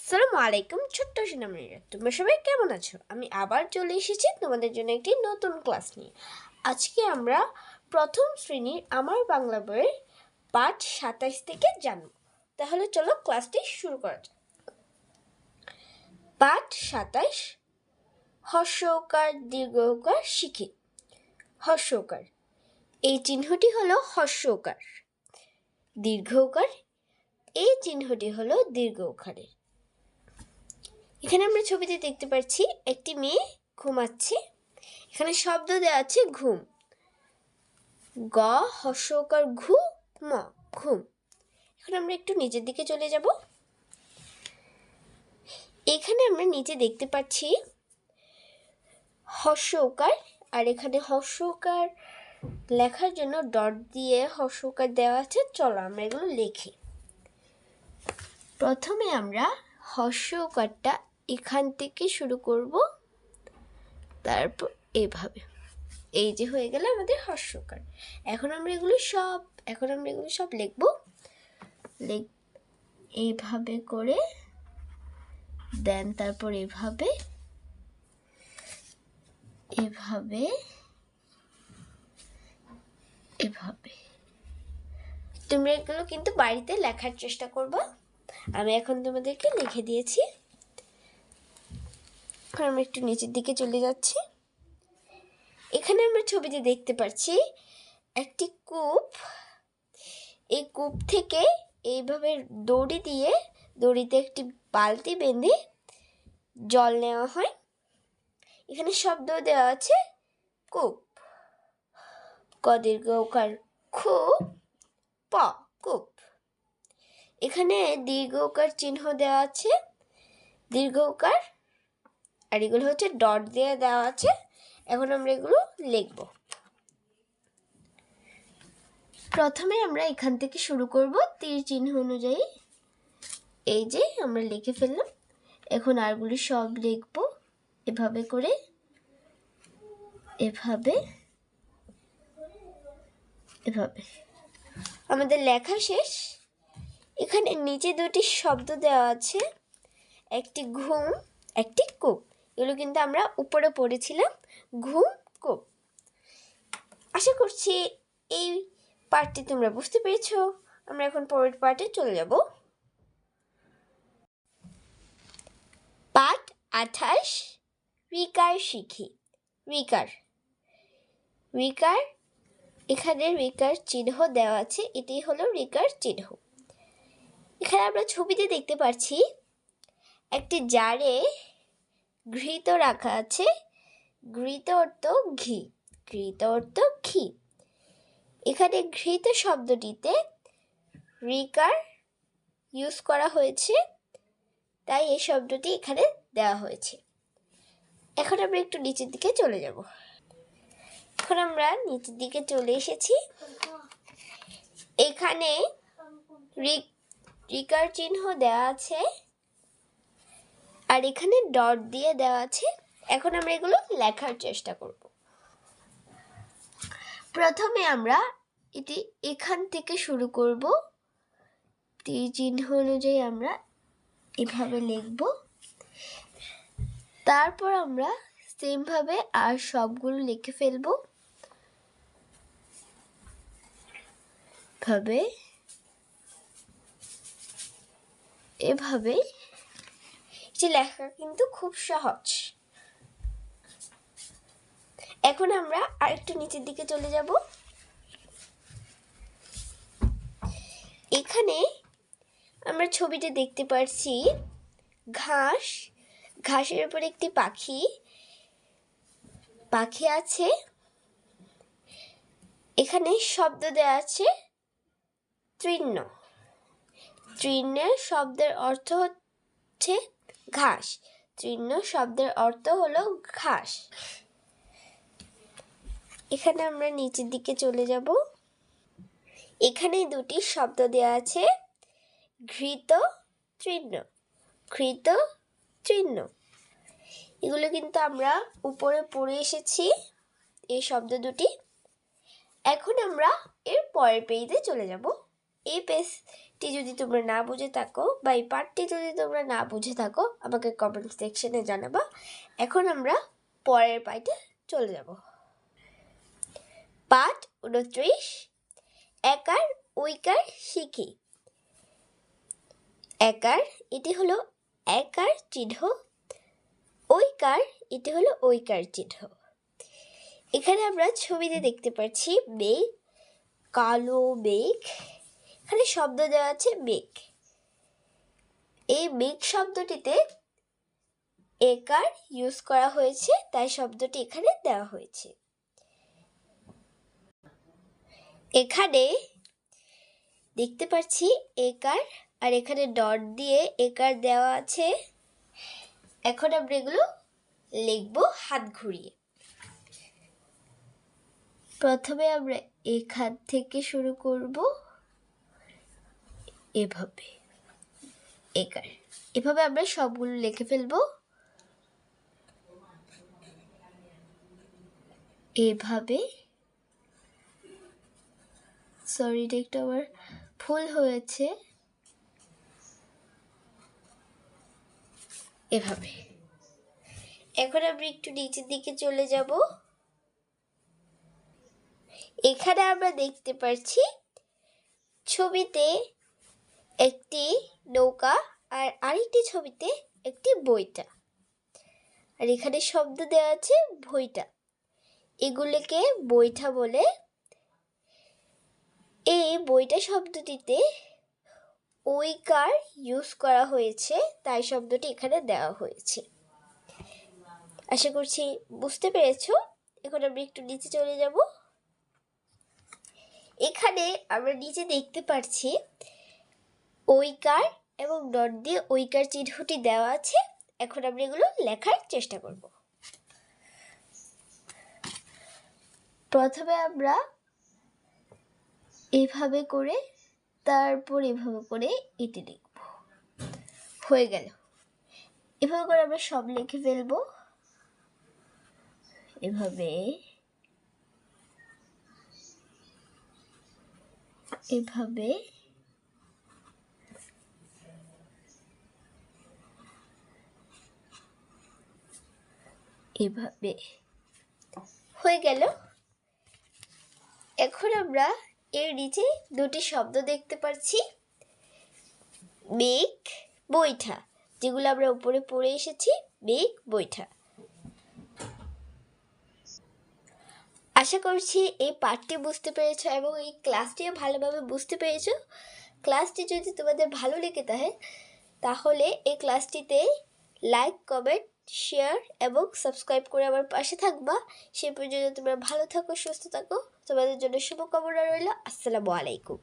আসসালামু আলাইকুম ছোট্ট সোনামণিরা, তোমরা সবাই কেমন আছো? আমি আবার চলে এসেছি তোমাদের জন্য একটি নতুন ক্লাস নিয়ে। আজকে আমরা প্রথম শ্রেণীর আমার বাংলা বইয়ের পাঠ 27 থেকে জানব। তাহলে চলো ক্লাসটি শুরু করা যাক। পাঠ 27, হর্ষ ওকার দীর্ঘ ওকার শিখি। হর্ষ ওকার, এই চিহ্নটি হলো হর্ষ ওকার। দীর্ঘ ওকার, এই চিহ্নটি হলো দীর্ঘ ওকারের। এখানে আমরা ছবিতে দেখতে পাচ্ছি একটি মেয়ে ঘুমাচ্ছে। এখানে শব্দ দেওয়া আছে ঘুম। গ হর্ষকার ঘু ম, ঘুম। এখন আমরা একটু নিচের দিকে চলে যাব। এখানে আমরা নিচে দেখতে পাচ্ছি হর্ষকার, আর এখানে হর্ষকার লেখার জন্য ডট দিয়ে হর্ষকার দেওয়া আছে। চলো আমরা এগুলো লিখি। প্রথমে আমরা হর্ষকারটা এখান থেকে শুরু করব, তারপর এভাবে, এই যে হয়ে গেল আমাদের হর্ষকার। এখন আমরা এগুলো সব লিখব। এইভাবে করে দেন, তারপর এভাবে এভাবে এভাবে। তোমরা এগুলো কিন্তু বাড়িতে লেখার চেষ্টা করবে। আমি এখন তোমাদেরকে লিখে দিয়েছি। আমরা একটু নিচের দিকে চলে যাচ্ছি। এখানে আমরা ছবিতে দেখতে পাচ্ছি একটি কূপ। এই কূপ থেকে এইভাবে দড়ি দিয়ে, দড়িতে একটি বালতি বেঁধে জল নেওয়া হয়। এখানে শব্দ দেওয়া আছে কূপ। ক দীর্ঘ ওকার খু প, কূপ। এখানে দীর্ঘ ওকার চিহ্ন দেওয়া আছে, দীর্ঘ ওকার, আর এগুলো হচ্ছে ডট দিয়ে দেওয়া আছে। এখন আমরা এগুলো লিখব। প্রথমে আমরা এখান থেকে শুরু করব তীর চিহ্ন অনুযায়ী। এই যে আমরা লিখে ফেললাম। এখন আরগুলি সব লিখব এভাবে করে, এভাবে এভাবে। আমাদের লেখা শেষ। এখানে নিচে দুটি শব্দ দেওয়া আছে, একটি ঘুম, একটি কূপ। এগুলো কিন্তু আমরা উপরে পড়েছিলাম, ঘুম কূপ। আশা করছি এই পার্টটি তোমরা বুঝতে পেরেছো। আমরা এখন পরের পার্টে চলে যাব। পাঠ 28, রিকার শিখি। রিকার, রিকার, এখানে রিকার চিহ্ন দেওয়া আছে। এটি হলো রিকার চিহ্ন। এখানে আমরা ছবিতে দেখতে পাচ্ছি একটি জারে ঘৃত রাখা আছে। ঘৃত অর্থ ঘি, ঘৃত অর্থ ঘি। এখানে ঘৃত শব্দটিতে রিকার ইউজ করা হয়েছে, তাই এই শব্দটি এখানে দেওয়া হয়েছে। এখন আমরা একটু নিচের দিকে চলে যাব। এখন আমরা নিচের দিকে চলে এসেছি। এখানে রিকার চিহ্ন দেওয়া আছে, আর এখানে ডট দিয়ে দেওয়া আছে। এখন আমরা এগুলো লেখার চেষ্টা করব। প্রথমে আমরা এটি এখান থেকে শুরু করব। তীর চিহ্ন অনুযায়ী আমরা এভাবে লিখব। তারপর আমরা সেমভাবে আর সবগুলো লিখে ফেলব। এভাবে এটি লেখা কিন্তু খুব সহজ। এখন আমরা আরেকটু নিচের দিকে চলে যাব। এখানে আমরা ছবিতে দেখতে পাচ্ছি ঘাস, ঘাসের উপর একটি পাখি, পাখি আছে। এখানে শব্দ দেওয়া আছে তৃণ। তৃণের শব্দের অর্থ হচ্ছে ঘাস। তৃণ শব্দের অর্থ হলো ঘাস। এখানে আমরা নিচের দিকে চলে যাব। এখানে দুটি শব্দ দেওয়া আছে, ঘৃত তৃণ, ঘৃত তৃণ। এগুলো কিন্তু আমরা উপরে পড়ে এসেছি, এই শব্দ দুটি। এখন আমরা এর পরের পেজে চলে যাব। এই পার্টটি যদি তোমরা না বুঝে থাকো বা এই পার্টটি যদি তোমরা না বুঝে থাকো আমাকে কমেন্ট সেকশনে জানাবা। এখন আমরা পরের পার্টে চলে যাব। পাঠ 29, একার উইকার শিখি। একার এটি হলো একার চিহ্ন, ওইকার এটি হলো ওইকার চিহ্ন। এখানে আমরা ছবিতে দেখতে পাচ্ছি মেঘ, কালো মেঘ। এখানে শব্দ দেওয়া আছে মেঘ। এই মেঘ শব্দটিতে একার ইউজ করা হয়েছে, তাই শব্দটি এখানে দেওয়া হয়েছে। এখানে দেখতে পাচ্ছি একার, আর এখানে ডট দিয়ে একার দেওয়া আছে। এখন আমরা এগুলো লিখবো হাত ঘুরিয়ে। প্রথমে আমরা এখান থেকে শুরু করব, এভাবে একার। এভাবে আমরা সবগুলো লিখে ফেলবো। এভাবে, সরি এটা একটু আমার ভুল হয়েছে। এভাবে। এখন আমরা একটু নিচের দিকে চলে যাব। এখানে আমরা দেখতে পাচ্ছি ছবিতে একটি নৌকা, আর আরেকটি ছবিতে একটি বইটা, আর এখানে শব্দ দেওয়া আছে বইটা। এগুলোকে বইটা বলে। এই বইটা শব্দটিতে ওইকার ইউজ করা হয়েছে, তাই শব্দটি এখানে দেওয়া হয়েছে। আশা করছি বুঝতে পেরেছো। এখন আমরা একটু নিচে চলে যাব। এখানে আমরা নিচে দেখতে পাচ্ছি ওইকার এবং ডট দিয়ে ওইকার চিহ্নটি দেওয়া আছে। এখন আমরা এগুলো লেখার চেষ্টা করব। প্রথমে আমরা এভাবে করে, তারপর এভাবে করে এটি লিখব। হয়ে গেল। এভাবে করে আমরা সব লিখে ফেলবো। এভাবে, এভাবে, এভাবে হয়ে গেল। এখন আমরা এর নিচে দুটি শব্দ দেখতে পাচ্ছি, মেঘ, বৈঠা, যেগুলো আমরা উপরে পড়ে এসেছি, মেঘ, বৈঠা। আশা করছি এই পাঠটি বুঝতে পেরেছো এবং এই ক্লাসটিও ভালোভাবে বুঝতে পেরেছো। ক্লাসটি যদি তোমাদের ভালো লেগে থাকে তাহলে এই ক্লাসটিতে লাইক, কমেন্ট, শেয়ার এবং সাবস্ক্রাইব করে আমার পাশে থাকবা। সে পর্যন্ত তোমরা ভালো থাকো, সুস্থ থাকো। তোমাদের জন্য শুভকামনা রইল। আসসালামু আলাইকুম।